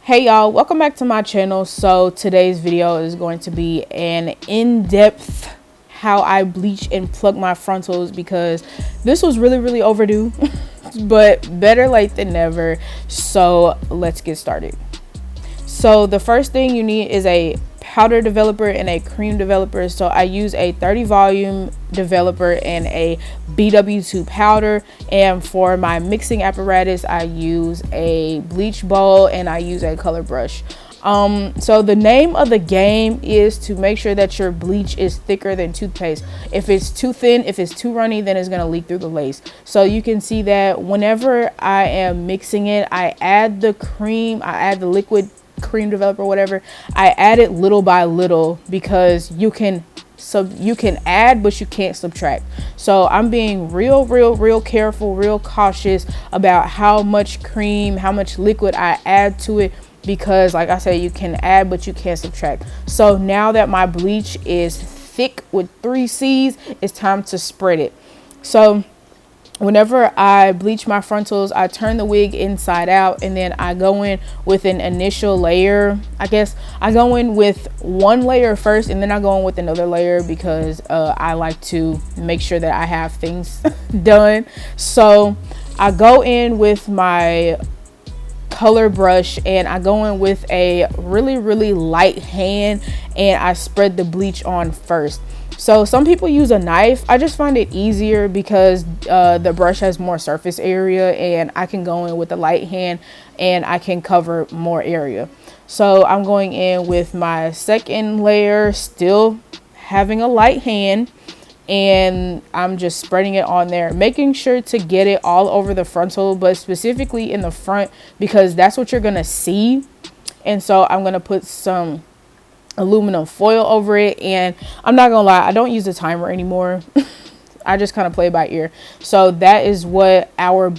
Hey y'all, welcome back to my channel. So today's video is going to be an in-depth how I bleach and plug my frontals, because this was really overdue but better late than never. So let's get started. So the first thing you need is a powder developer and a cream developer. So I use a 30 volume developer and a BW2 powder, and for my mixing apparatus I use a bleach bowl and I use a color brush. So the name of the game is to make sure that your bleach is thicker than toothpaste. If it's too thin, if it's too runny, then it's going to leak through the lace. So you can see that whenever I am mixing it, I add the cream, I add the liquid cream developer, whatever. I add it little by little because you can add but you can't subtract. So I'm being real careful, real cautious about how much cream, how much liquid I add to it, because like I said, you can add but you can't subtract. So now that my bleach is thick with 3 C's, it's time to spread it. So whenever I bleach my frontals, I turn the wig inside out and then I go in with an initial layer. I guess I go in with one layer first and then I go in with another layer because I like to make sure that I have things done. So I go in with my color brush and I go in with a really light hand and I spread the bleach on first. So some people use a knife. I just find it easier because the brush has more surface area and I can go in with a light hand and I can cover more area. So I'm going in with my second layer, still having a light hand, and I'm just spreading it on there, making sure to get it all over the frontal, but specifically in the front because that's what you're gonna see. And so I'm gonna put some aluminum foil over it, and I'm not gonna lie, I don't use a timer anymore. I just kind of play by ear. So that is what our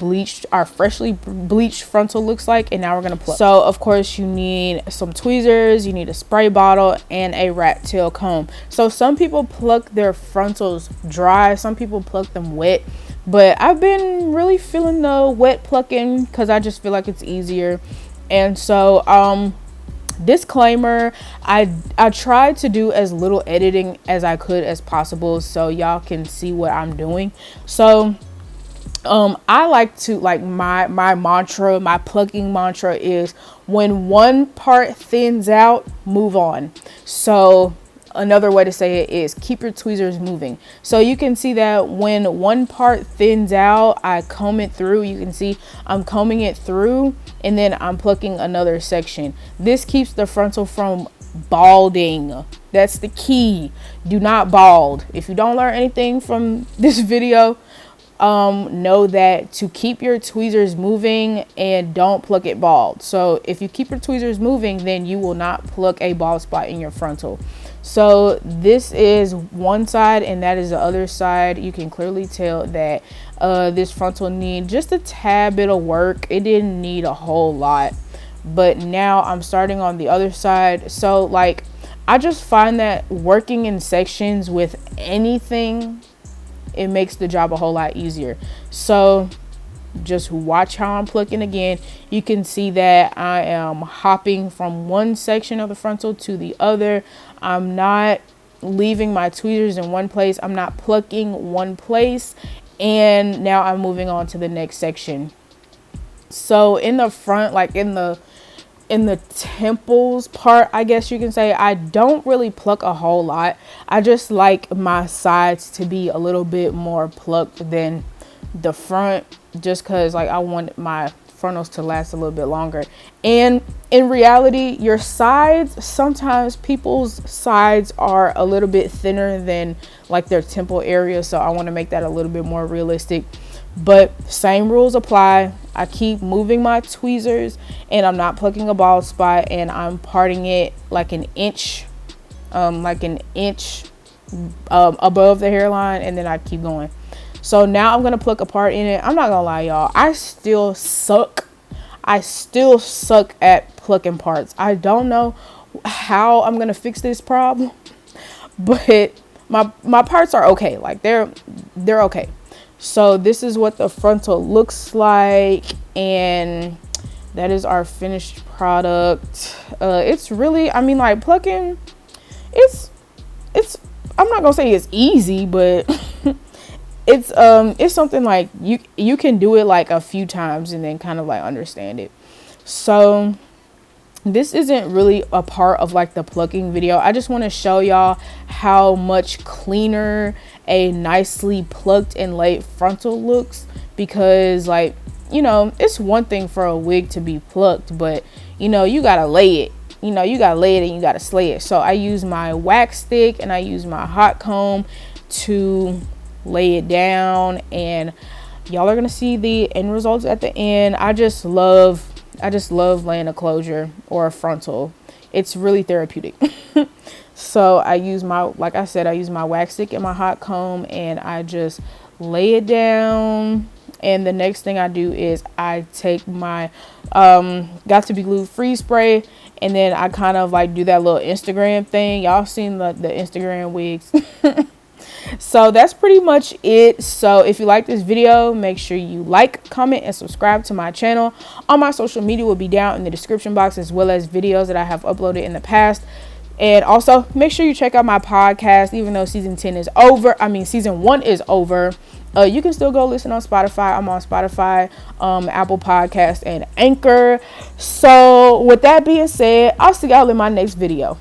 freshly bleached frontal looks like, and now we're gonna pluck. So of course you need some tweezers, you need a spray bottle, and a rat tail comb. So some people pluck their frontals dry, some people pluck them wet, but I've been really feeling the wet plucking because I just feel like it's easier. And so disclaimer, I tried to do as little editing as I could as possible so y'all can see what I'm doing. So I like to, like, my mantra, my plucking mantra is when one part thins out, move on. So another way to say it is keep your tweezers moving. So you can see that when one part thins out, I comb it through. You can see I'm combing it through and then I'm plucking another section. This keeps the frontal from balding. That's the key. Do not bald. If you don't learn anything from this video, know that to keep your tweezers moving and don't pluck it bald. So if you keep your tweezers moving, then you will not pluck a bald spot in your frontal. So this is one side and that is the other side. You can clearly tell that this frontal need just a tad bit of work. It didn't need a whole lot, but now I'm starting on the other side. So like, I just find that working in sections with anything, it makes the job a whole lot easier. So just watch how I'm plucking again. You can see that I am hopping from one section of the frontal to the other. I'm not leaving my tweezers in one place. I'm not plucking one place. And now I'm moving on to the next section. So in the front, like in the temples part, I guess you can say, I don't really pluck a whole lot. I just like my sides to be a little bit more plucked than the front, just because like I want my frontals to last a little bit longer. And in reality, your sides, sometimes people's sides are a little bit thinner than like their temple area, so I want to make that a little bit more realistic. But same rules apply. I keep moving my tweezers and I'm not plucking a bald spot, and I'm parting it like an inch above the hairline, and then I keep going. So now I'm gonna pluck a part in it. I'm not gonna lie, y'all, I still suck at plucking parts. I don't know how I'm gonna fix this problem, but my parts are okay. Like they're okay. So this is what the frontal looks like, and that is our finished product. It's really, I mean, like, plucking, it's I'm not gonna say it's easy, but it's something like you can do it like a few times and then kind of like understand it. So this isn't really a part of like the plucking video. I just want to show y'all how much cleaner a nicely plucked and laid frontal looks, because like, you know, it's one thing for a wig to be plucked, but you know, you gotta lay it. You know, you gotta lay it and you gotta slay it. So I use my wax stick and I use my hot comb to lay it down, and y'all are gonna see the end results at the end. I just love laying a closure or a frontal. It's really therapeutic. So I use my, like I said, I use my wax stick and my hot comb, and I just lay it down. And the next thing I do is I take my Got to Be Glued freeze spray, and then I kind of like do that little Instagram thing. Y'all seen the Instagram wigs. So that's pretty much it. So if you like this video, make sure you like, comment, and subscribe to my channel. All my social media will be down in the description box, as well as videos that I have uploaded in the past. And also make sure you check out my podcast. Even though season 1 is over, you can still go listen on Spotify. I'm on Spotify, Apple Podcast, and Anchor. So with that being said, I'll see y'all in my next video.